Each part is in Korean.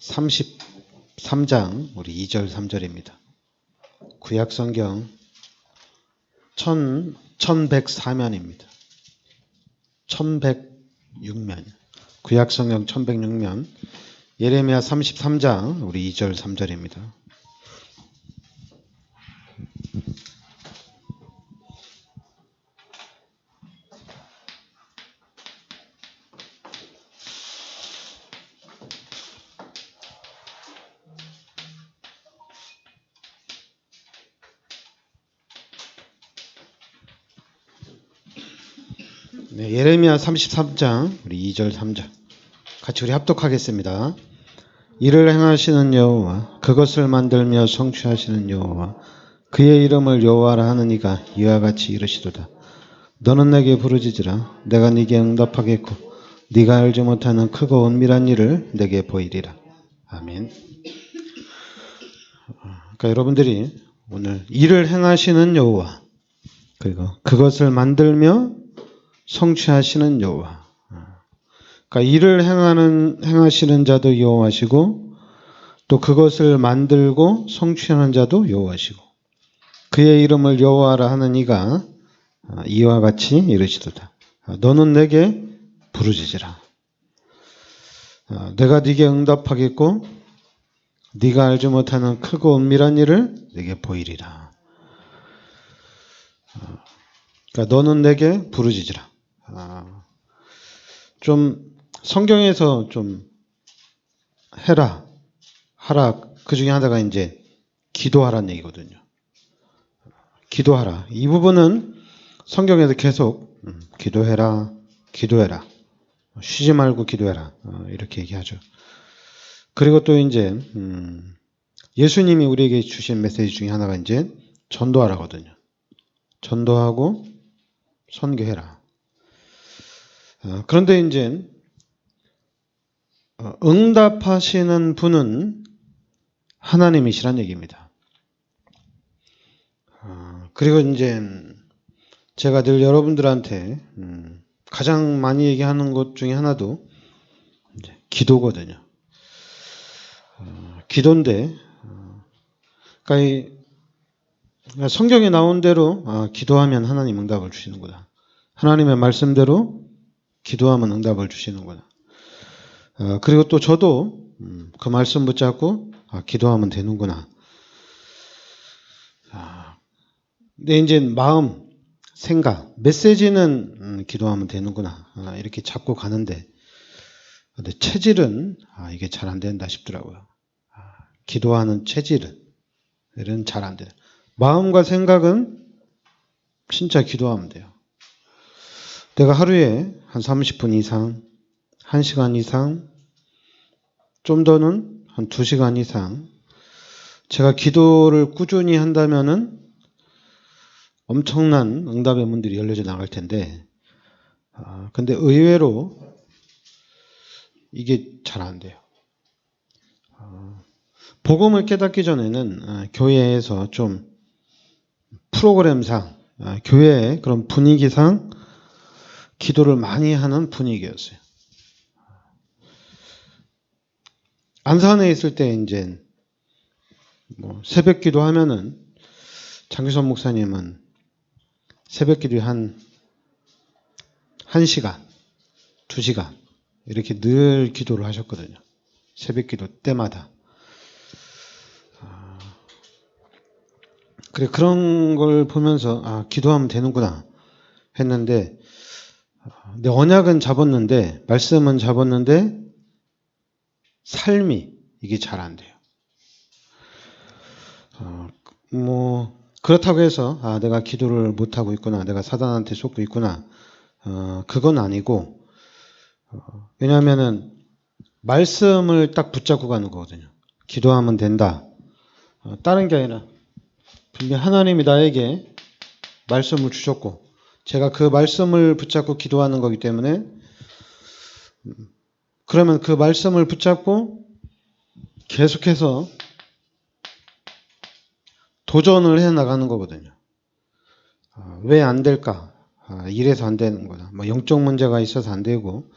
33장 우리 2절 3절입니다. 구약성경 1104면입니다. 1106면. 구약성경 1106면. 예레미야 33장 우리 2절 3절입니다. 네, 예레미야 33장 우리 2절 3절 같이 우리 합독하겠습니다. 이를 행하시는 여호와 그것을 만들며 성취하시는 여호와 그의 이름을 여호와라 하는 이가 이와 같이 이르시도다. 너는 내게 부르짖으라. 내가 네게 응답하겠고 네가 알지 못하는 크고 은밀한 일을 내게 보이리라. 아멘. 그러니까 여러분들이 오늘 일을 행하시는 여호와 그리고 그것을 만들며 성취하시는 여호와. 그러니까 일을 행하시는 자도 여호와시고 또 그것을 만들고 성취하는 자도 여호와시고 그의 이름을 여호와라 하는 이가 이와 같이 이르시도다. 너는 내게 부르짖으라. 내가 네게 응답하겠고 네가 알지 못하는 크고 은밀한 일을 네게 보이리라. 그러니까 너는 내게 부르짖으라. 좀 성경에서 좀 해라, 하라 그 중에 하나가 이제 기도하라는 얘기거든요. 기도하라. 이 부분은 성경에서 계속 기도해라, 기도해라, 쉬지 말고 기도해라 이렇게 얘기하죠. 그리고 또 이제 예수님이 우리에게 주신 메시지 중에 하나가 이제 전도하라거든요. 전도하고 선교해라. 그런데 이제 응답하시는 분은 하나님이시란 얘기입니다. 그리고 이제 제가 늘 여러분들한테 가장 많이 얘기하는 것 중에 하나도 이제 기도거든요. 기도인데, 그러니까 성경에 나온 대로 기도하면 하나님 응답을 주시는구나. 하나님의 말씀대로 기도하면 응답을 주시는구나. 그리고 또 저도 그 말씀 붙잡고 기도하면 되는구나. 근데 이제 마음, 생각, 메시지는 기도하면 되는구나. 이렇게 잡고 가는데 근데 체질은 이게 잘 안 된다 싶더라고요. 기도하는 체질은 잘 안 돼요. 마음과 생각은 진짜 기도하면 돼요. 내가 하루에 한 30분 이상, 1시간 이상, 좀 더는 한 2시간 이상 제가 기도를 꾸준히 한다면은 엄청난 응답의 문들이 열려져 나갈 텐데 근데 의외로 이게 잘 안 돼요. 복음을 깨닫기 전에는 교회에서 좀 프로그램상 교회의 그런 분위기상 기도를 많이 하는 분위기였어요. 안산에 있을 때 이제 새벽 기도 하면은 장규선 목사님은 새벽 기도에 한 1시간, 2시간 이렇게 늘 기도를 하셨거든요. 새벽 기도 때마다. 그래 그런 걸 보면서 기도하면 되는구나 했는데 내 언약은 잡았는데 말씀은 잡았는데 삶이 이게 잘 안 돼요. 그렇다고 해서 내가 기도를 못 하고 있구나, 내가 사단한테 속고 있구나, 그건 아니고 왜냐하면은 말씀을 딱 붙잡고 가는 거거든요. 기도하면 된다. 다른 게 아니라 분명 하나님이 나에게 말씀을 주셨고 제가 그 말씀을 붙잡고 기도하는 거기 때문에 그러면 그 말씀을 붙잡고 계속해서 도전을 해 나가는 거거든요. 왜 안 될까? 이래서 안 되는 거다. 영적 문제가 있어서 안 되고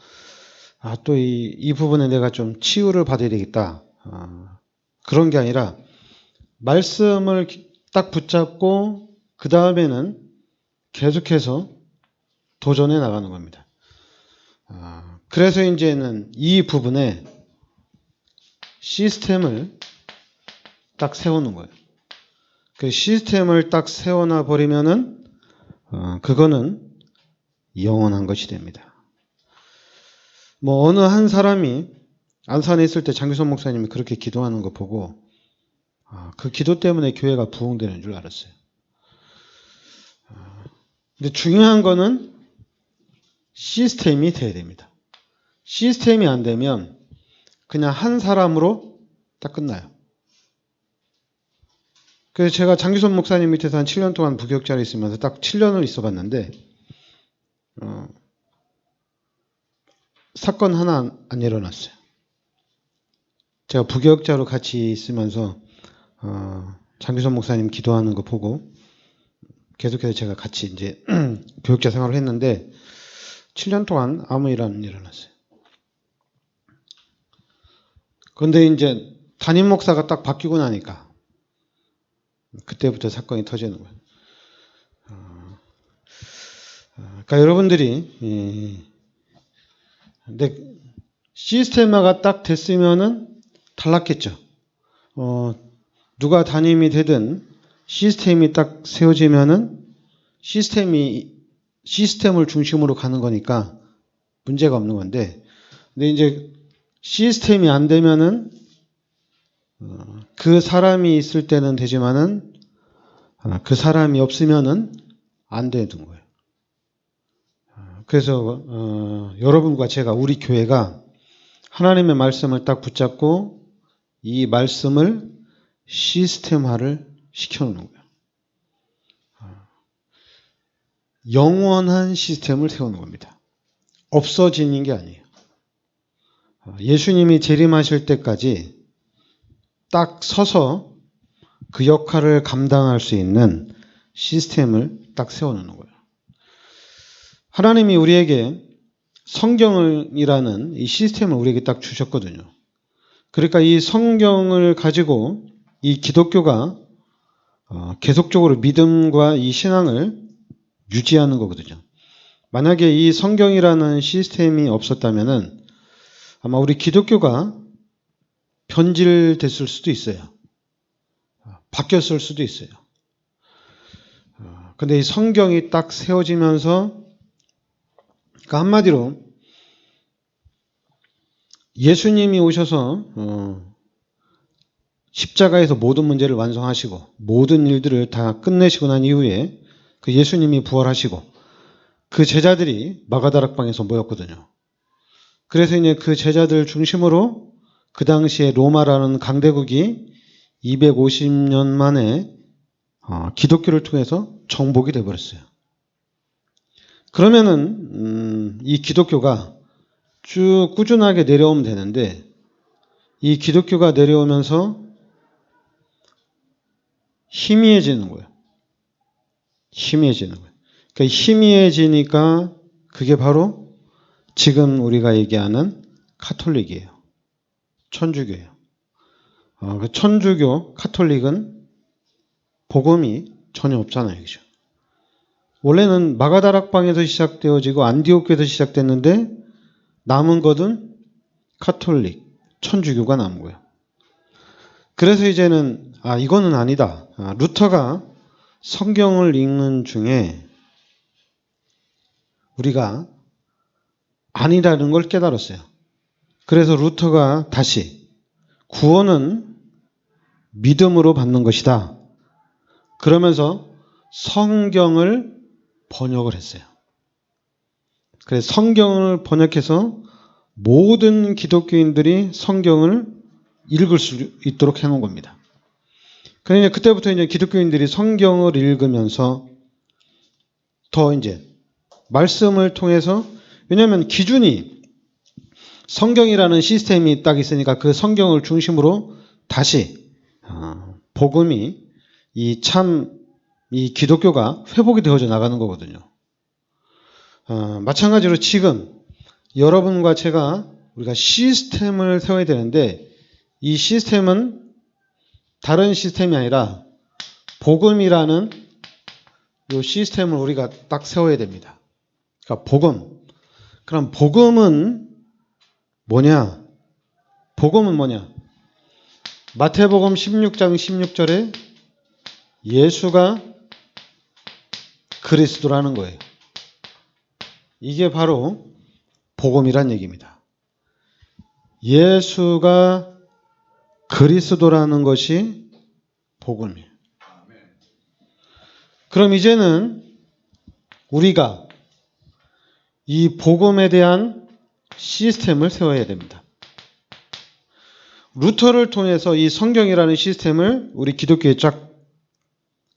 또 이 부분에 내가 좀 치유를 받아야 되겠다. 그런 게 아니라 말씀을 딱 붙잡고 그 다음에는 계속해서 도전해 나가는 겁니다. 그래서 이제는 이 부분에 시스템을 딱 세우는 거예요. 그 시스템을 딱 세워놔 버리면은 그거는 영원한 것이 됩니다. 뭐 어느 한 사람이 안산에 있을 때 장규선 목사님이 그렇게 기도하는 거 보고 그 기도 때문에 교회가 부흥되는 줄 알았어요. 근데 중요한 거는 시스템이 돼야 됩니다. 시스템이 안 되면 그냥 한 사람으로 딱 끝나요. 그래서 제가 장규선 목사님 밑에서 한 7년 동안 부교육자로 있으면서 딱 7년을 있어 봤는데 사건 하나 안 일어났어요. 제가 부교육자로 같이 있으면서 장규선 목사님 기도하는 거 보고 계속해서 제가 같이 이제 교육자 생활을 했는데 7년 동안 아무 일 안 일어났어요. 그런데 이제 담임 목사가 딱 바뀌고 나니까 그때부터 사건이 터지는 거예요. 그러니까 여러분들이 근데 시스템화가 딱 됐으면은 달랐겠죠. 누가 담임이 되든 시스템이 딱 세워지면은 시스템을 중심으로 가는 거니까 문제가 없는 건데, 근데 이제 시스템이 안 되면은 그 사람이 있을 때는 되지만은 그 사람이 없으면은 안 되는 거예요. 그래서 여러분과 제가 우리 교회가 하나님의 말씀을 딱 붙잡고 이 말씀을 시스템화를 시켜놓는 거예요. 영원한 시스템을 세우는 겁니다. 없어지는 게 아니에요. 예수님이 재림하실 때까지 딱 서서 그 역할을 감당할 수 있는 시스템을 딱 세워놓는 거예요. 하나님이 우리에게 성경이라는 이 시스템을 우리에게 딱 주셨거든요. 그러니까 이 성경을 가지고 이 기독교가 계속적으로 믿음과 이 신앙을 유지하는 거거든요. 만약에 이 성경이라는 시스템이 없었다면은 아마 우리 기독교가 변질됐을 수도 있어요. 바뀌었을 수도 있어요. 근데 이 성경이 딱 세워지면서 그러니까 한마디로 예수님이 오셔서 십자가에서 모든 문제를 완성하시고 모든 일들을 다 끝내시고 난 이후에 그 예수님이 부활하시고 그 제자들이 마가다락방에서 모였거든요. 그래서 이제 그 제자들 중심으로 그 당시에 로마라는 강대국이 250년 만에 기독교를 통해서 정복이 되어버렸어요. 그러면은 이 기독교가 쭉 꾸준하게 내려오면 되는데 이 기독교가 내려오면서 희미해지는 거예요. 희미해지는 거예요. 그러니까 희미해지니까 그게 바로 지금 우리가 얘기하는 카톨릭이에요. 천주교예요. 천주교, 카톨릭은 복음이 전혀 없잖아요. 그죠? 원래는 마가다락방에서 시작되어지고 안디옥교에서 시작됐는데 남은 것은 카톨릭, 천주교가 남은 거예요. 그래서 이제는 이거는 아니다. 루터가 성경을 읽는 중에 우리가 아니라는 걸 깨달았어요. 그래서 루터가 다시 구원은 믿음으로 받는 것이다. 그러면서 성경을 번역을 했어요. 그래서 성경을 번역해서 모든 기독교인들이 성경을 읽을 수 있도록 해놓은 겁니다. 그러니까 그때부터 이제 기독교인들이 성경을 읽으면서 더 이제 말씀을 통해서, 왜냐하면 기준이 성경이라는 시스템이 딱 있으니까 그 성경을 중심으로 다시 복음이 이 기독교가 회복이 되어져 나가는 거거든요. 마찬가지로 지금 여러분과 제가 우리가 시스템을 세워야 되는데 이 시스템은 다른 시스템이 아니라 복음이라는 이 시스템을 우리가 딱 세워야 됩니다. 그러니까 복음. 그럼 복음은 뭐냐? 복음은 뭐냐? 마태복음 16장 16절에 예수가 그리스도라는 거예요. 이게 바로 복음이란 얘기입니다. 예수가 그리스도라는 것이 복음이에요. 그럼 이제는 우리가 이 복음에 대한 시스템을 세워야 됩니다. 루터를 통해서 이 성경이라는 시스템을 우리 기독교에 쫙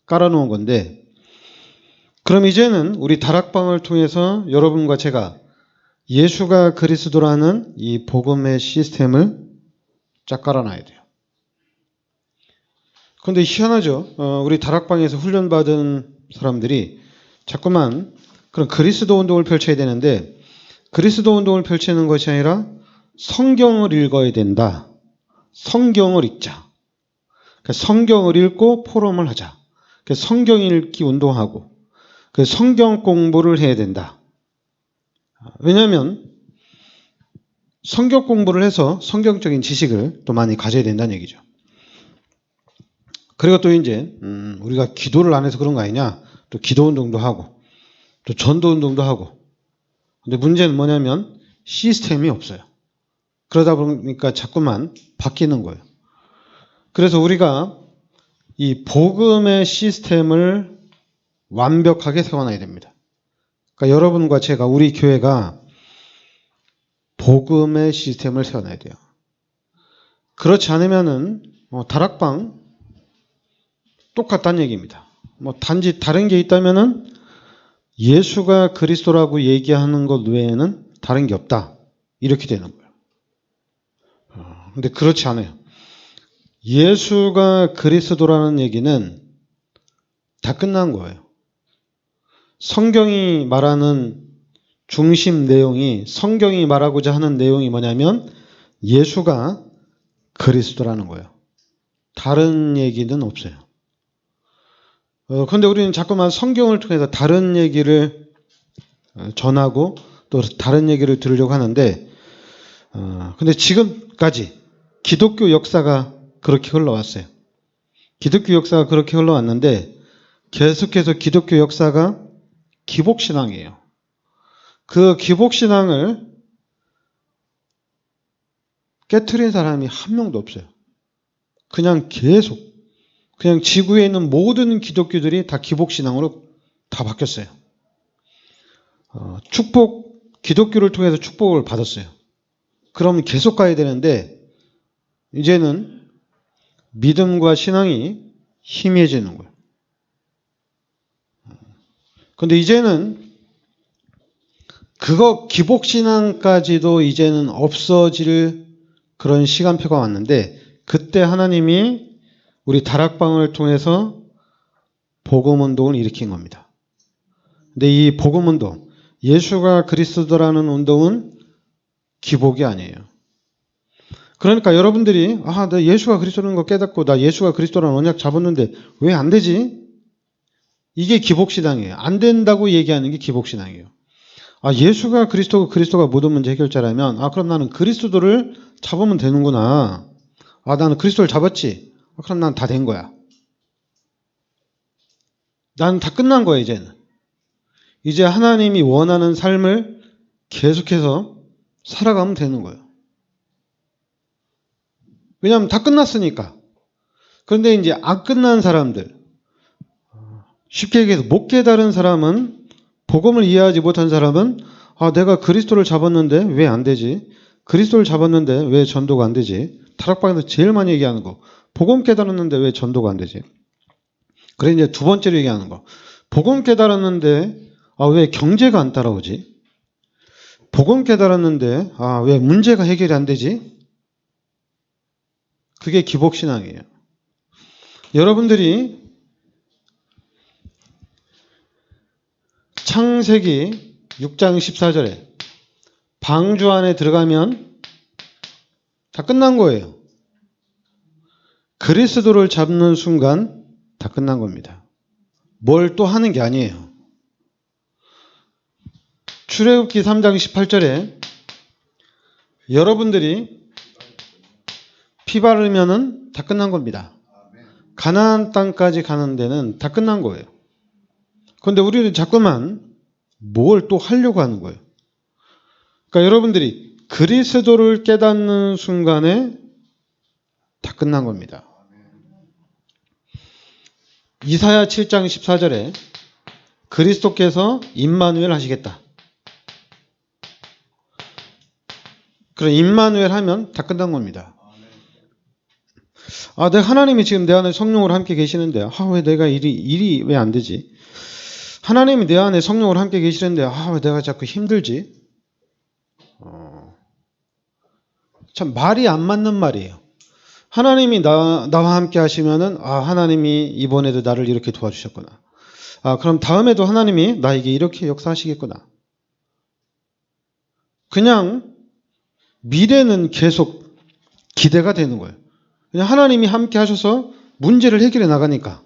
깔아놓은 건데, 그럼 이제는 우리 다락방을 통해서 여러분과 제가 예수가 그리스도라는 이 복음의 시스템을 쫙 깔아놔야 돼요. 그런데 희한하죠. 우리 다락방에서 훈련받은 사람들이 자꾸만 그런 그리스도 운동을 펼쳐야 되는데, 그리스도 운동을 펼치는 것이 아니라 성경을 읽어야 된다. 성경을 읽자. 그러니까 성경을 읽고 포럼을 하자. 그러니까 성경 읽기 운동하고 성경 공부를 해야 된다. 왜냐하면 성경 공부를 해서 성경적인 지식을 또 많이 가져야 된다는 얘기죠. 그리고 또 이제 우리가 기도를 안 해서 그런 거 아니냐. 또 기도 운동도 하고 또 전도 운동도 하고. 근데 문제는 뭐냐면 시스템이 없어요. 그러다 보니까 자꾸만 바뀌는 거예요. 그래서 우리가 이 복음의 시스템을 완벽하게 세워놔야 됩니다. 그러니까 여러분과 제가 우리 교회가 복음의 시스템을 세워놔야 돼요. 그렇지 않으면은 다락방 똑같다는 얘기입니다. 단지 다른 게 있다면은 예수가 그리스도라고 얘기하는 것 외에는 다른 게 없다. 이렇게 되는 거예요. 근데 그렇지 않아요. 예수가 그리스도라는 얘기는 다 끝난 거예요. 성경이 말하는 중심 내용이, 성경이 말하고자 하는 내용이 뭐냐면 예수가 그리스도라는 거예요. 다른 얘기는 없어요. 그런데 우리는 자꾸만 성경을 통해서 다른 얘기를 전하고 또 다른 얘기를 들으려고 하는데, 근데 지금까지 기독교 역사가 그렇게 흘러왔어요. 기독교 역사가 그렇게 흘러왔는데 계속해서 기독교 역사가 기복신앙이에요. 그 기복신앙을 깨트린 사람이 한 명도 없어요. 그냥 지구에 있는 모든 기독교들이 다 기복신앙으로 다 바뀌었어요. 기독교를 통해서 축복을 받았어요. 그럼 계속 가야 되는데 이제는 믿음과 신앙이 희미해지는 거예요. 그런데 이제는 기복신앙까지도 이제는 없어질 그런 시간표가 왔는데, 그때 하나님이 우리 다락방을 통해서 복음운동을 일으킨 겁니다. 근데 이 복음운동, 예수가 그리스도라는 운동은 기복이 아니에요. 그러니까 여러분들이 나 예수가 그리스도라는 거 깨닫고 나 예수가 그리스도라는 언약 잡았는데 왜 안 되지? 이게 기복신앙이에요. 안 된다고 얘기하는 게 기복신앙이에요. 예수가 그리스도가 모든 문제 해결자라면 그럼 나는 그리스도를 잡으면 되는구나. 나는 그리스도를 잡았지. 그럼 난 다 된 거야. 나는 다 끝난 거야 이제는. 이제 하나님이 원하는 삶을 계속해서 살아가면 되는 거예요. 왜냐하면 다 끝났으니까. 그런데 이제 안 끝난 사람들, 쉽게 얘기해서 못 깨달은 사람은, 복음을 이해하지 못한 사람은 내가 그리스도를 잡았는데 왜 안 되지? 그리스도를 잡았는데 왜 전도가 안 되지? 다락방에서 제일 많이 얘기하는 거. 복음 깨달았는데 왜 전도가 안 되지? 그래 이제 두 번째로 얘기하는 거. 복음 깨달았는데 왜 경제가 안 따라오지? 복음 깨달았는데 왜 문제가 해결이 안 되지? 그게 기복신앙이에요. 여러분들이 창세기 6장 14절에 방주 안에 들어가면 다 끝난 거예요. 그리스도를 잡는 순간 다 끝난 겁니다. 뭘 또 하는 게 아니에요. 출애굽기 3장 18절에 여러분들이 피 바르면은 다 끝난 겁니다. 가나안 땅까지 가는 데는 다 끝난 거예요. 그런데 우리는 자꾸만 뭘 또 하려고 하는 거예요. 그러니까 여러분들이 그리스도를 깨닫는 순간에 다 끝난 겁니다. 이사야 7장 14절에 그리스도께서 임마누엘 하시겠다. 그럼 임마누엘 하면 다 끝난 겁니다. 내가 하나님이 지금 내 안에 성령으로 함께 계시는데 왜 내가 일이 왜 안 되지? 하나님이 내 안에 성령으로 함께 계시는데 왜 내가 자꾸 힘들지? 참 말이 안 맞는 말이에요. 하나님이 나와 함께 하시면은 하나님이 이번에도 나를 이렇게 도와주셨구나. 그럼 다음에도 하나님이 나에게 이렇게 역사하시겠구나. 그냥 미래는 계속 기대가 되는 거예요. 그냥 하나님이 함께 하셔서 문제를 해결해 나가니까.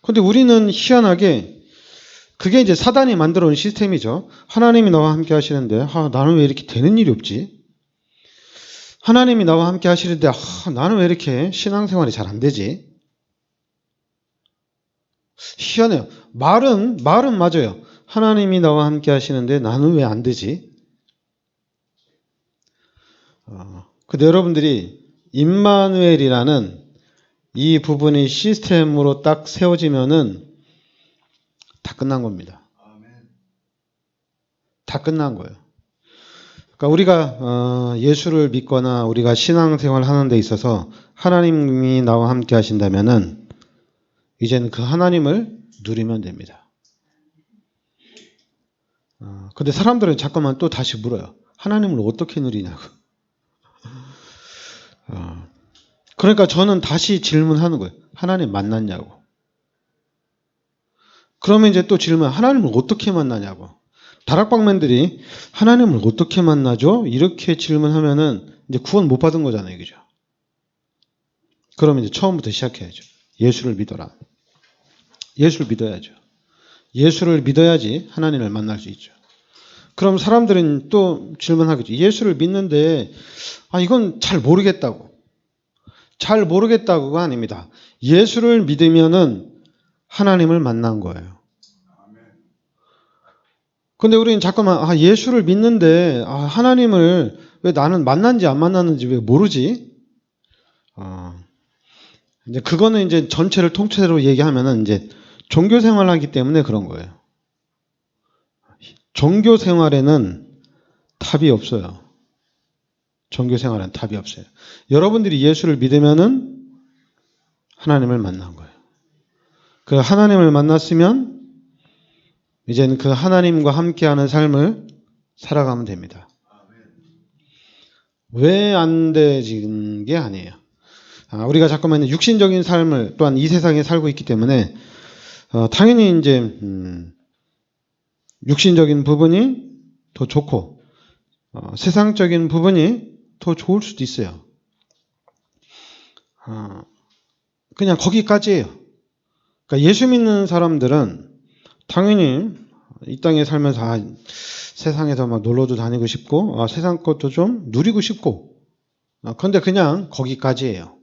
그런데 우리는 희한하게 그게 이제 사단이 만들어 온 시스템이죠. 하나님이 나와 함께 하시는데 나는 왜 이렇게 되는 일이 없지? 하나님이 나와 함께 하시는데 나는 왜 이렇게 신앙생활이 잘 안 되지? 희한해요. 말은 맞아요. 하나님이 나와 함께 하시는데 나는 왜 안 되지? 근데 여러분들이 임마누엘이라는 이 부분이 시스템으로 딱 세워지면은 다 끝난 겁니다. 다 끝난 거예요. 그러니까 우리가 예수를 믿거나 우리가 신앙생활 하는 데 있어서 하나님이 나와 함께 하신다면은 이제는 그 하나님을 누리면 됩니다. 근데 사람들은 자꾸만 또 다시 물어요. 하나님을 어떻게 누리냐고. 그러니까 저는 다시 질문하는 거예요. 하나님 만났냐고. 그러면 이제 또 질문, 하나님을 어떻게 만나냐고. 다락방맨들이 하나님을 어떻게 만나죠? 이렇게 질문하면은 이제 구원 못 받은 거잖아요. 그죠? 그러면 이제 처음부터 시작해야죠. 예수를 믿어라. 예수를 믿어야죠. 예수를 믿어야지 하나님을 만날 수 있죠. 그럼 사람들은 또 질문하겠죠. 예수를 믿는데 이건 잘 모르겠다고. 잘 모르겠다고가 아닙니다. 예수를 믿으면은 하나님을 만난 거예요. 근데 우리는 자꾸만 예수를 믿는데 하나님을 왜 나는 만났는지 안 만났는지 왜 모르지? 이제 그거는 이제 전체를 통째로 얘기하면은 이제 종교 생활하기 때문에 그런 거예요. 종교 생활에는 답이 없어요. 종교 생활은 답이 없어요. 여러분들이 예수를 믿으면은 하나님을 만난 거예요. 그 하나님을 만났으면 이제는 그 하나님과 함께하는 삶을 살아가면 됩니다. 왜 안 되는 게 아니에요. 우리가 자꾸만 육신적인 삶을 또한 이 세상에 살고 있기 때문에 당연히 이제 육신적인 부분이 더 좋고 세상적인 부분이 더 좋을 수도 있어요. 그냥 거기까지예요. 그러니까 예수 믿는 사람들은 당연히 이 땅에 살면서 세상에서 막 놀러도 다니고 싶고 세상 것도 좀 누리고 싶고 그런데 그냥 거기까지예요.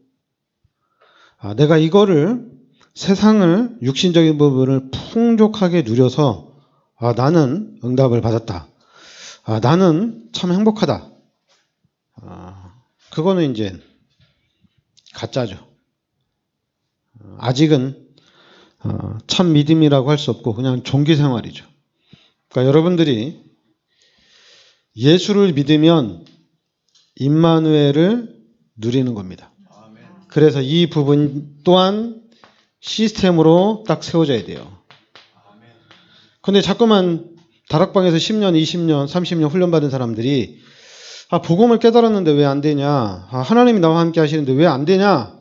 내가 이거를 세상을 육신적인 부분을 풍족하게 누려서 나는 응답을 받았다. 나는 참 행복하다. 그거는 이제 가짜죠. 아직은 참 믿음이라고 할 수 없고 그냥 종교 생활이죠. 그러니까 여러분들이 예수를 믿으면 임마누엘을 누리는 겁니다. 그래서 이 부분 또한 시스템으로 딱 세워져야 돼요. 근데 자꾸만 다락방에서 10년, 20년, 30년 훈련받은 사람들이 복음을 깨달았는데 왜 안 되냐? 하나님이 나와 함께 하시는데 왜 안 되냐?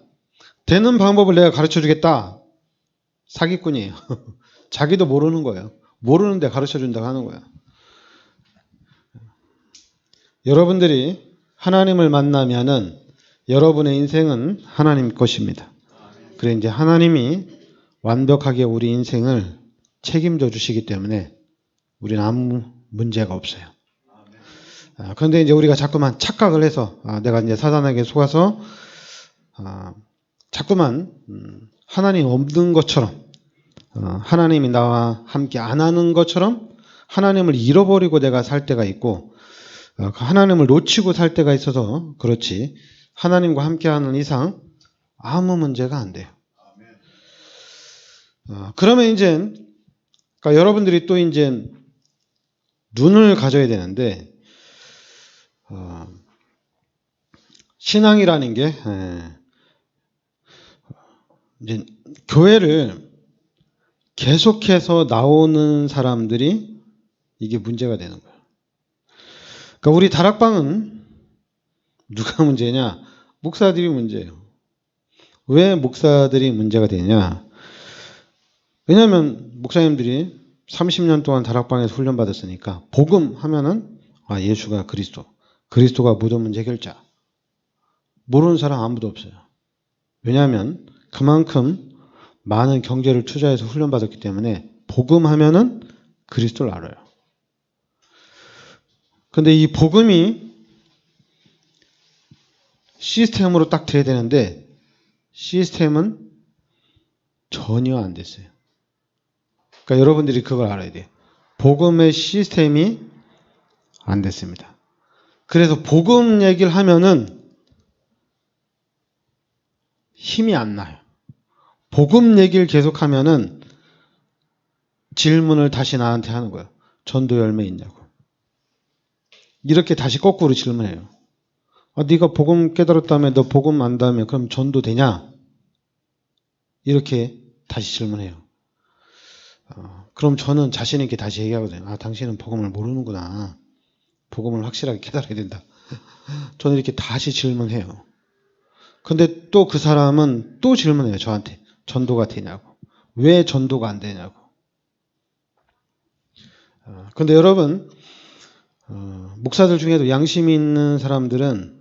되는 방법을 내가 가르쳐 주겠다. 사기꾼이에요. 자기도 모르는 거예요. 모르는데 가르쳐 준다고 하는 거예요. 여러분들이 하나님을 만나면은 여러분의 인생은 하나님 것입니다. 그래 이제 하나님이 완벽하게 우리 인생을 책임져 주시기 때문에 우리는 아무 문제가 없어요. 그런데 이제 우리가 자꾸만 착각을 해서 내가 이제 사단에게 속아서 자꾸만 하나님 없는 것처럼 하나님이 나와 함께 안 하는 것처럼 하나님을 잃어버리고 내가 살 때가 있고 하나님을 놓치고 살 때가 있어서 그렇지 하나님과 함께하는 이상 아무 문제가 안 돼요. 그러면 이제 그러니까 여러분들이 또 이제 눈을 가져야 되는데 신앙이라는 게 이제 교회를 계속해서 나오는 사람들이 이게 문제가 되는 거예요. 그러니까 우리 다락방은 누가 문제냐? 목사들이 문제예요. 왜 목사들이 문제가 되냐? 왜냐하면 목사님들이 30년 동안 다락방에서 훈련받았으니까 복음 하면은 예수가 그리스도가 모든 문제 해결자. 모르는 사람 아무도 없어요. 왜냐하면 그만큼 많은 경제를 투자해서 훈련받았기 때문에 복음 하면은 그리스도를 알아요. 근데 이 복음이 시스템으로 딱 돼야 되는데 시스템은 전혀 안 됐어요. 그러니까 여러분들이 그걸 알아야 돼요. 복음의 시스템이 안 됐습니다. 그래서 복음 얘기를 하면은 힘이 안 나요. 복음 얘기를 계속하면은 질문을 다시 나한테 하는 거예요. 전도 열매 있냐고. 이렇게 다시 거꾸로 질문해요. 네가 복음 깨달았다며 너 복음 안다며 그럼 전도 되냐? 이렇게 다시 질문해요. 그럼 저는 자신 있게 다시 얘기하거든요. 당신은 복음을 모르는구나. 복음을 확실하게 깨달아야 된다. 저는 이렇게 다시 질문해요. 근데 또 그 사람은 또 질문해요. 저한테. 전도가 되냐고. 왜 전도가 안 되냐고. 근데 여러분 목사들 중에도 양심이 있는 사람들은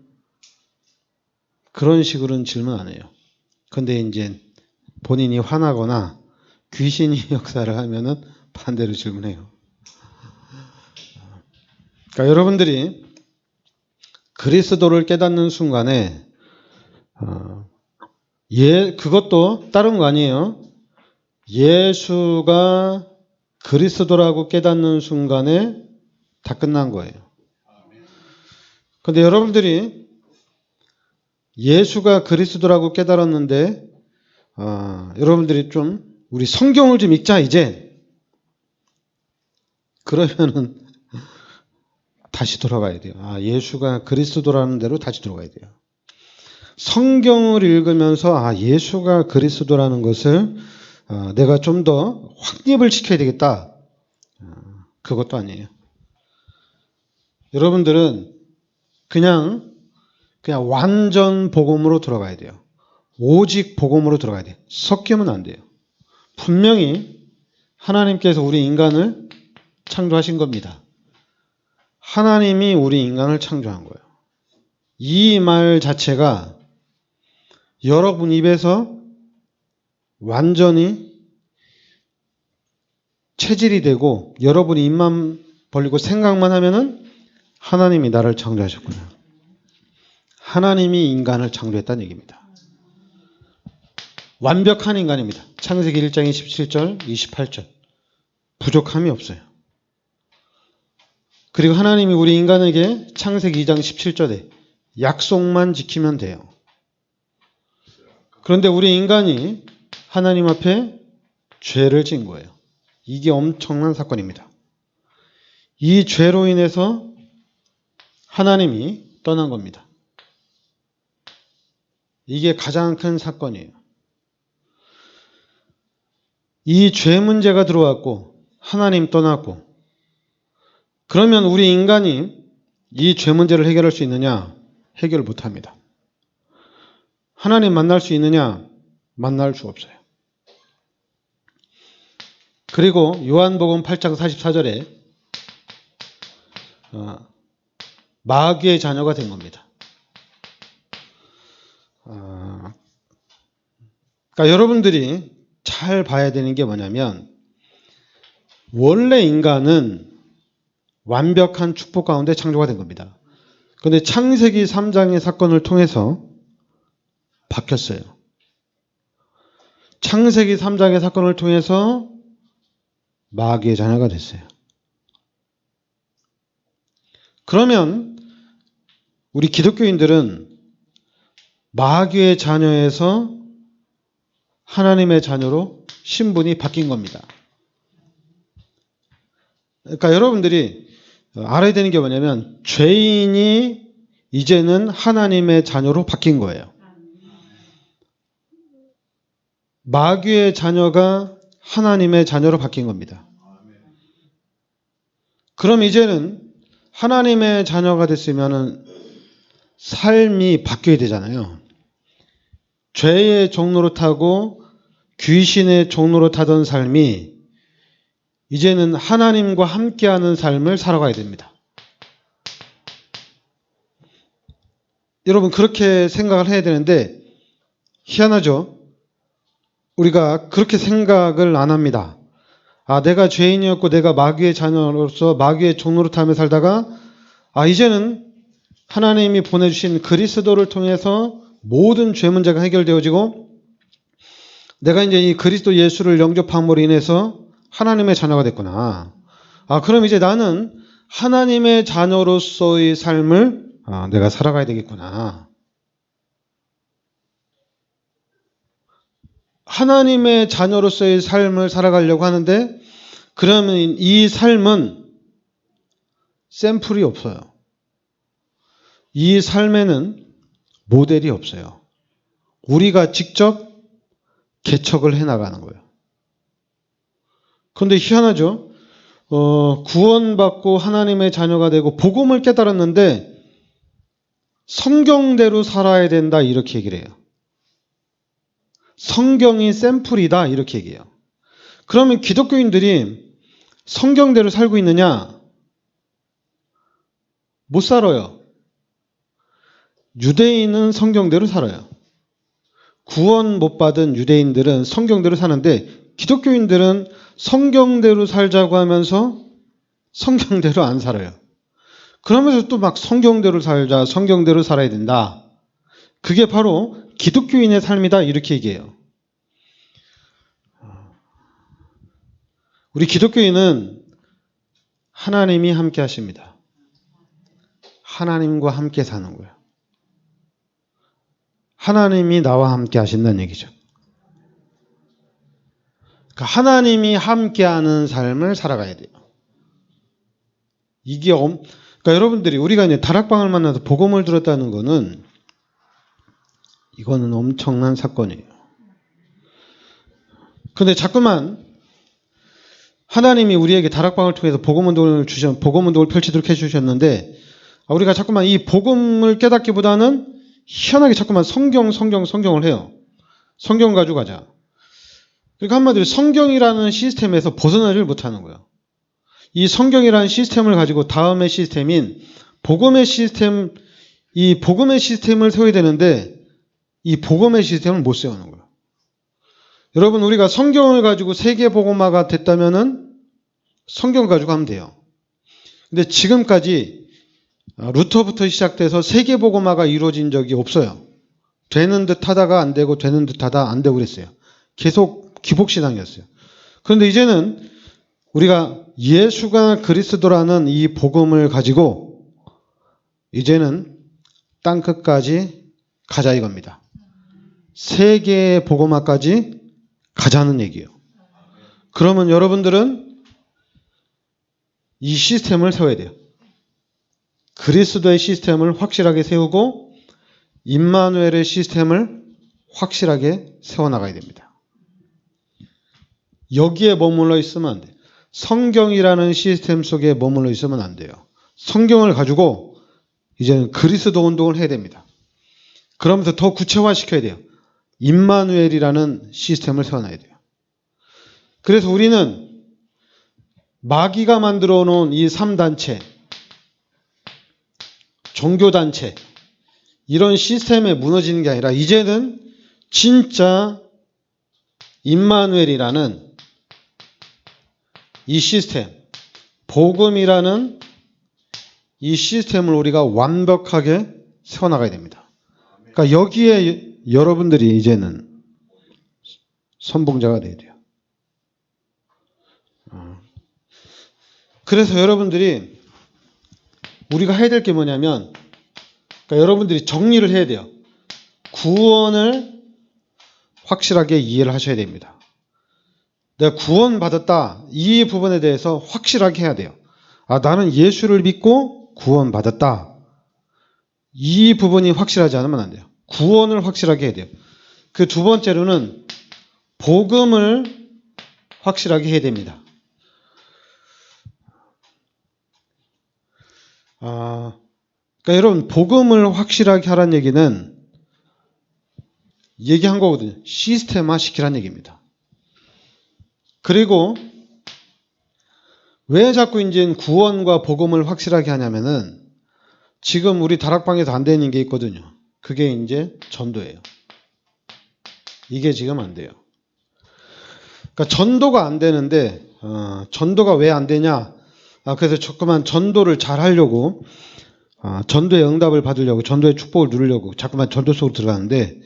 그런 식으로는 질문 안 해요. 근데 이제 본인이 화나거나 귀신이 역사를 하면은 반대로 질문해요. 그러니까 여러분들이 그리스도를 깨닫는 순간에 그것도 다른 거 아니에요. 예수가 그리스도라고 깨닫는 순간에 다 끝난 거예요. 근데 여러분들이 예수가 그리스도라고 깨달았는데 여러분들이 좀 우리 성경을 좀 읽자 이제. 그러면은 다시 돌아가야 돼요. 예수가 그리스도라는 대로 다시 돌아가야 돼요. 성경을 읽으면서 예수가 그리스도라는 것을 내가 좀 더 확립을 시켜야 되겠다. 그것도 아니에요. 여러분들은 그냥 완전 복음으로 들어가야 돼요. 오직 복음으로 들어가야 돼요. 섞이면 안 돼요. 분명히 하나님께서 우리 인간을 창조하신 겁니다. 하나님이 우리 인간을 창조한 거예요. 이 말 자체가 여러분 입에서 완전히 체질이 되고 여러분이 입만 벌리고 생각만 하면은 하나님이 나를 창조하셨구나. 하나님이 인간을 창조했다는 얘기입니다. 완벽한 인간입니다. 창세기 1장 27절, 28절. 부족함이 없어요. 그리고 하나님이 우리 인간에게 창세기 2장 17절에 약속만 지키면 돼요. 그런데 우리 인간이 하나님 앞에 죄를 지은 거예요. 이게 엄청난 사건입니다. 이 죄로 인해서 하나님이 떠난 겁니다. 이게 가장 큰 사건이에요. 이 죄 문제가 들어왔고 하나님 떠났고 그러면 우리 인간이 이 죄 문제를 해결할 수 있느냐? 해결 못합니다. 하나님 만날 수 있느냐? 만날 수 없어요. 그리고 요한복음 8장 44절에 마귀의 자녀가 된 겁니다. 그러니까 여러분들이 잘 봐야 되는 게 뭐냐면 원래 인간은 완벽한 축복 가운데 창조가 된 겁니다. 그런데 창세기 3장의 사건을 통해서 바뀌었어요. 창세기 3장의 사건을 통해서 마귀의 자녀가 됐어요. 그러면 우리 기독교인들은 마귀의 자녀에서 하나님의 자녀로 신분이 바뀐 겁니다. 그러니까 여러분들이 알아야 되는 게 뭐냐면 죄인이 이제는 하나님의 자녀로 바뀐 거예요. 마귀의 자녀가 하나님의 자녀로 바뀐 겁니다. 그럼 이제는 하나님의 자녀가 됐으면 삶이 바뀌어야 되잖아요. 죄의 종로로 타고 귀신의 종로로 타던 삶이 이제는 하나님과 함께하는 삶을 살아가야 됩니다. 여러분 그렇게 생각을 해야 되는데 희한하죠? 우리가 그렇게 생각을 안 합니다. 내가 죄인이었고 내가 마귀의 자녀로서 마귀의 종로로 타며 살다가 이제는 하나님이 보내주신 그리스도를 통해서 모든 죄 문제가 해결되어지고 내가 이제 이 그리스도 예수를 영접함으로 인해서 하나님의 자녀가 됐구나. 그럼 이제 나는 하나님의 자녀로서의 삶을 내가 살아가야 되겠구나. 하나님의 자녀로서의 삶을 살아가려고 하는데 그러면 이 삶은 샘플이 없어요. 이 삶에는 모델이 없어요. 우리가 직접 개척을 해나가는 거예요. 그런데 희한하죠? 구원받고 하나님의 자녀가 되고 복음을 깨달았는데 성경대로 살아야 된다 이렇게 얘기를 해요. 성경이 샘플이다 이렇게 얘기해요. 그러면 기독교인들이 성경대로 살고 있느냐? 못 살아요. 유대인은 성경대로 살아요. 구원 못 받은 유대인들은 성경대로 사는데 기독교인들은 성경대로 살자고 하면서 성경대로 안 살아요. 그러면서 또 막 성경대로 살자, 성경대로 살아야 된다. 그게 바로 기독교인의 삶이다 이렇게 얘기해요. 우리 기독교인은 하나님이 함께 하십니다. 하나님과 함께 사는 거예요. 하나님이 나와 함께 하신다는 얘기죠. 그러니까 하나님이 함께하는 삶을 살아가야 돼요. 그러니까 여러분들이 우리가 이제 다락방을 만나서 복음을 들었다는 거는 이거는 엄청난 사건이에요. 그런데 자꾸만 하나님이 우리에게 다락방을 통해서 복음운동을 펼치도록 해주셨는데 우리가 자꾸만 이 복음을 깨닫기보다는 희한하게 자꾸만 성경을 해요. 성경 가지고 가자. 그러니까 한마디로 성경이라는 시스템에서 벗어나질 못하는 거예요. 이 성경이라는 시스템을 가지고 다음의 시스템인 복음의 시스템, 이 복음의 시스템을 세워야 되는데 이 복음의 시스템을 못 세우는 거예요. 여러분 우리가 성경을 가지고 세계 복음화가 됐다면은 성경 가지고 하면 돼요. 근데 지금까지 루터부터 시작돼서 세계 복음화가 이루어진 적이 없어요. 되는 듯 하다가 안 되고 되는 듯 하다 안 되고 그랬어요. 계속 기복신앙이었어요. 그런데 이제는 우리가 예수가 그리스도라는 이 복음을 가지고 이제는 땅끝까지 가자 이겁니다. 세계 복음화까지 가자는 얘기예요. 그러면 여러분들은 이 시스템을 세워야 돼요. 그리스도의 시스템을 확실하게 세우고 임마누엘의 시스템을 확실하게 세워나가야 됩니다. 여기에 머물러 있으면 안 돼요. 성경이라는 시스템 속에 머물러 있으면 안 돼요. 성경을 가지고 이제는 그리스도 운동을 해야 됩니다. 그러면서 더 구체화시켜야 돼요. 임마누엘이라는 시스템을 세워놔야 돼요. 그래서 우리는 마귀가 만들어 놓은 이 3단체, 종교단체, 이런 시스템에 무너지는 게 아니라 이제는 진짜 임마누엘이라는 이 시스템, 복음이라는 이 시스템을 우리가 완벽하게 세워나가야 됩니다. 그러니까 여기에 여러분들이 이제는 선봉자가 돼야 돼요. 그래서 여러분들이 우리가 해야 될 게 뭐냐면, 그러니까 여러분들이 정리를 해야 돼요. 구원을 확실하게 이해를 하셔야 됩니다. 내가 구원받았다, 이 부분에 대해서 확실하게 해야 돼요. 아, 나는 예수를 믿고 구원받았다. 이 부분이 확실하지 않으면 안 돼요. 구원을 확실하게 해야 돼요. 그 두 번째로는 복음을 확실하게 해야 됩니다. 그러니까 여러분, 복음을 확실하게 하라는 얘기는 얘기한 거거든요. 시스템화 시키라는 얘기입니다. 그리고 왜 자꾸 이제 구원과 복음을 확실하게 하냐면은 지금 우리 다락방에서 안 되는 게 있거든요. 그게 이제 전도예요. 이게 지금 안 돼요. 그러니까 전도가 안 되는데 전도가 왜 안 되냐? 그래서 자꾸만 전도를 잘 하려고 전도의 응답을 받으려고 전도의 축복을 누리려고 자꾸만 전도 속으로 들어가는데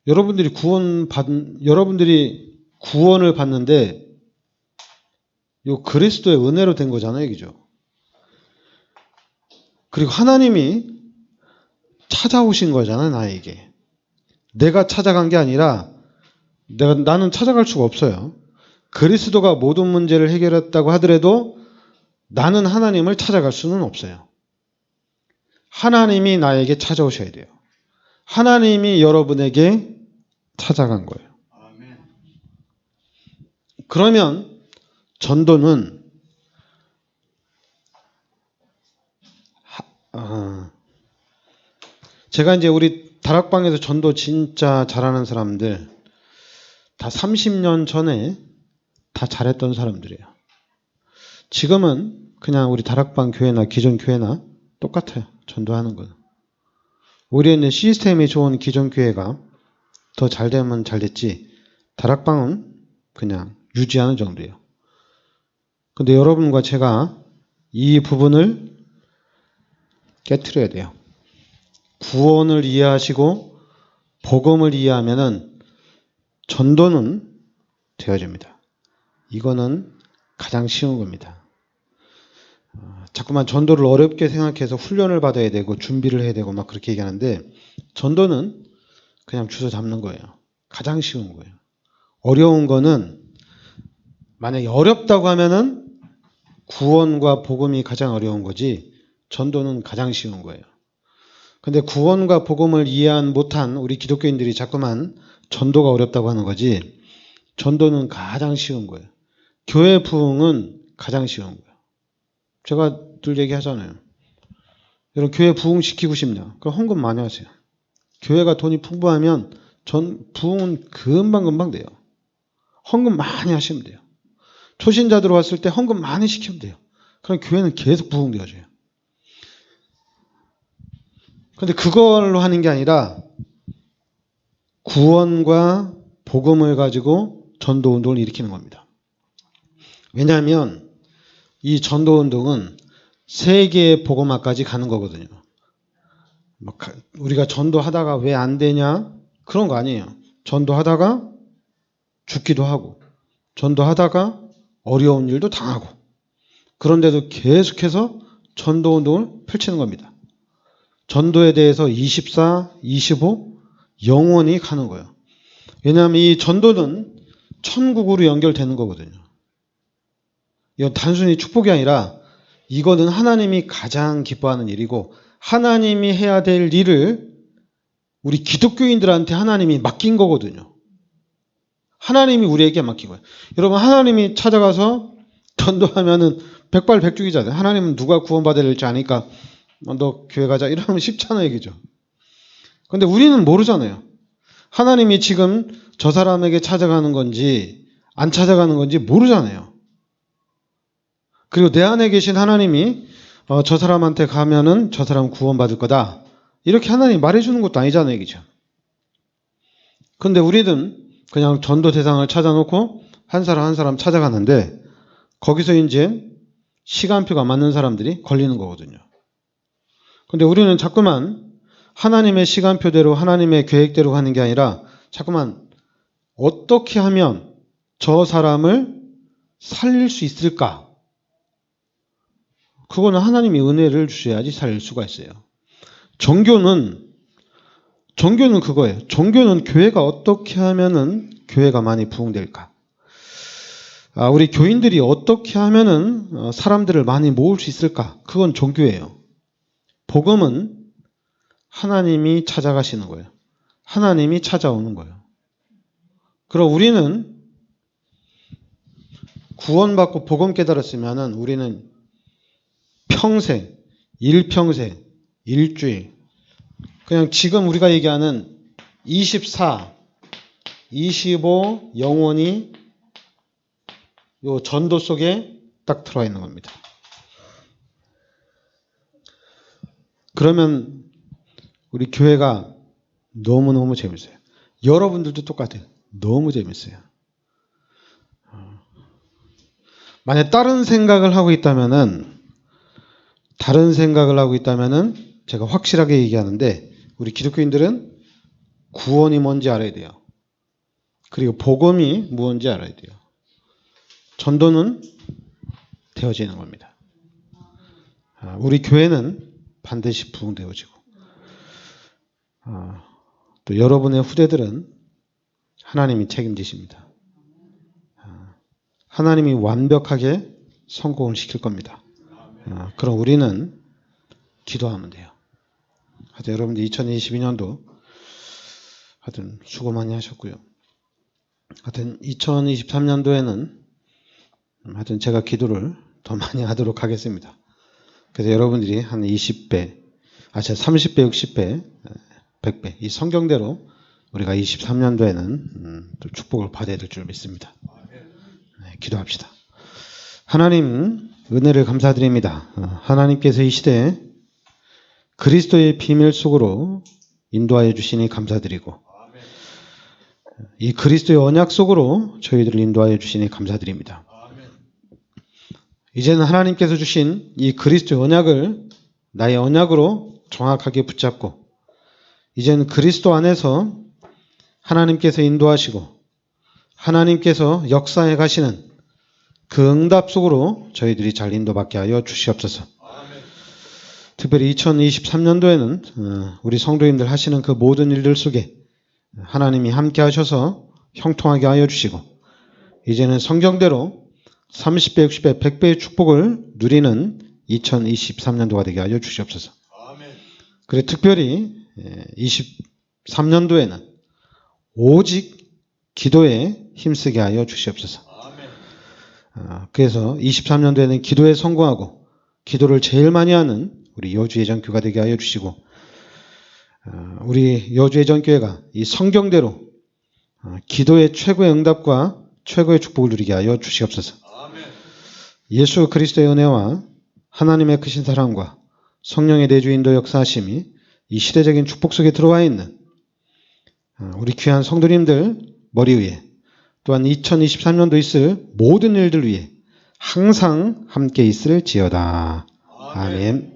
여러분들이 구원을 받는데 요 그리스도의 은혜로 된 거잖아요, 그죠? 그리고 하나님이 찾아오신 거잖아요, 나에게. 내가 찾아간 게 아니라 나는 찾아갈 수가 없어요. 그리스도가 모든 문제를 해결했다고 하더라도 나는 하나님을 찾아갈 수는 없어요. 하나님이 나에게 찾아오셔야 돼요. 하나님이 여러분에게 찾아간 거예요. 그러면 전도는 제가 이제 우리 다락방에서 전도 진짜 잘하는 사람들 다 30년 전에 다 잘했던 사람들이에요. 지금은 그냥 우리 다락방 교회나 기존 교회나 똑같아요. 전도하는 건. 오히려 시스템이 좋은 기존 교회가 더 잘 되면 잘 됐지 다락방은 그냥 유지하는 정도예요. 근데 여러분과 제가 이 부분을 깨트려야 돼요. 구원을 이해하시고 복음을 이해하면은 전도는 되어집니다. 이거는 가장 쉬운 겁니다. 자꾸만 전도를 어렵게 생각해서 훈련을 받아야 되고 준비를 해야 되고 막 그렇게 얘기하는데 전도는 그냥 주워 잡는 거예요. 가장 쉬운 거예요. 어려운 거는 만약에 어렵다고 하면은 구원과 복음이 가장 어려운 거지 전도는 가장 쉬운 거예요. 근데 구원과 복음을 이해 못한 우리 기독교인들이 자꾸만 전도가 어렵다고 하는 거지 전도는 가장 쉬운 거예요. 교회 부흥은 가장 쉬운 거예요. 제가 늘 얘기하잖아요. 여러분 교회 부흥시키고 싶냐? 그럼 헌금 많이 하세요. 교회가 돈이 풍부하면 부흥은 금방금방 돼요. 헌금 많이 하시면 돼요. 초신자 들어왔을 때 헌금 많이 시키면 돼요. 그럼 교회는 계속 부흥되어져요. 근데 그걸로 하는 게 아니라 구원과 복음을 가지고 전도운동을 일으키는 겁니다. 왜냐하면 이 전도운동은 세계의 복음화까지 가는 거거든요. 우리가 전도하다가 왜 안 되냐? 그런 거 아니에요. 전도하다가 죽기도 하고 전도하다가 어려운 일도 당하고 그런데도 계속해서 전도운동을 펼치는 겁니다. 전도에 대해서 24, 25 영원히 가는 거예요. 왜냐하면 이 전도는 천국으로 연결되는 거거든요. 이건 단순히 축복이 아니라 이거는 하나님이 가장 기뻐하는 일이고 하나님이 해야 될 일을 우리 기독교인들한테 하나님이 맡긴 거거든요. 하나님이 우리에게 맡긴 거예요. 여러분 하나님이 찾아가서 전도하면은 백발백중이잖아요. 하나님은 누가 구원받아야 될지 아니까 너 교회 가자 이러면 쉽잖아요, 얘기죠. 근데 우리는 모르잖아요. 하나님이 지금 저 사람에게 찾아가는 건지 안 찾아가는 건지 모르잖아요. 그리고 내 안에 계신 하나님이 저 사람한테 가면은 저 사람 구원받을 거다. 이렇게 하나님이 말해주는 것도 아니잖아요. 그죠? 근데 우리는 그냥 전도 대상을 찾아놓고 한 사람 한 사람 찾아가는데 거기서 이제 시간표가 맞는 사람들이 걸리는 거거든요. 근데 우리는 자꾸만 하나님의 시간표대로 하나님의 계획대로 가는 게 아니라 자꾸만 어떻게 하면 저 사람을 살릴 수 있을까? 그거는 하나님이 은혜를 주셔야지 살릴 수가 있어요. 종교는 그거예요. 종교는 교회가 어떻게 하면은 교회가 많이 부흥될까? 우리 교인들이 어떻게 하면은 사람들을 많이 모을 수 있을까? 그건 종교예요. 복음은 하나님이 찾아가시는 거예요. 하나님이 찾아오는 거예요. 그럼 우리는 구원받고 복음 깨달았으면은 우리는 평생, 일평생, 일주일, 그냥 지금 우리가 얘기하는 24, 25 영혼이 요 전도 속에 딱 들어와 있는 겁니다. 그러면 우리 교회가 너무너무 재밌어요. 여러분들도 똑같아요. 너무 재밌어요. 만약 다른 생각을 하고 있다면은 제가 확실하게 얘기하는데 우리 기독교인들은 구원이 뭔지 알아야 돼요. 그리고 복음이 무엇인지 알아야 돼요. 전도는 되어지는 겁니다. 우리 교회는 반드시 부흥되어지고 또 여러분의 후대들은 하나님이 책임지십니다. 하나님이 완벽하게 성공을 시킬 겁니다. 그럼 우리는 기도하면 돼요. 하여튼 여러분들 2022년도 하여튼 수고 많이 하셨고요. 하여튼 2023년도에는 하여튼 제가 기도를 더 많이 하도록 하겠습니다. 그래서 여러분들이 한 20배, 30배, 60배, 100배 이 성경대로 우리가 23년도에는 또 축복을 받아야 될 줄 믿습니다. 네, 기도합시다. 하나님 은혜를 감사드립니다. 하나님께서 이 시대에 그리스도의 비밀 속으로 인도하여 주시니 감사드리고 이 그리스도의 언약 속으로 저희들을 인도하여 주시니 감사드립니다. 이제는 하나님께서 주신 이 그리스도의 언약을 나의 언약으로 정확하게 붙잡고 이제는 그리스도 안에서 하나님께서 인도하시고 하나님께서 역사해 가시는 그 응답 속으로 저희들이 잘 인도받게 하여 주시옵소서. 특별히 2023년도에는 우리 성도님들 하시는 그 모든 일들 속에 하나님이 함께 하셔서 형통하게 하여 주시고 이제는 성경대로 30배, 60배, 100배의 축복을 누리는 2023년도가 되게 하여 주시옵소서. 그리고 특별히 23년도에는 오직 기도에 힘쓰게 하여 주시옵소서. 그래서 23년도에는 기도에 성공하고 기도를 제일 많이 하는 우리 여주예전교가 되게 하여 주시고 우리 여주예전교회가 이 성경대로 기도의 최고의 응답과 최고의 축복을 누리게 하여 주시옵소서. 예수 그리스도의 은혜와 하나님의 크신 사랑과 성령의 내주인도 역사하심이 이 시대적인 축복 속에 들어와 있는 우리 귀한 성도님들 머리 위에 또한 2023년도 있을 모든 일들 위에 항상 함께 있을지어다. 아멘.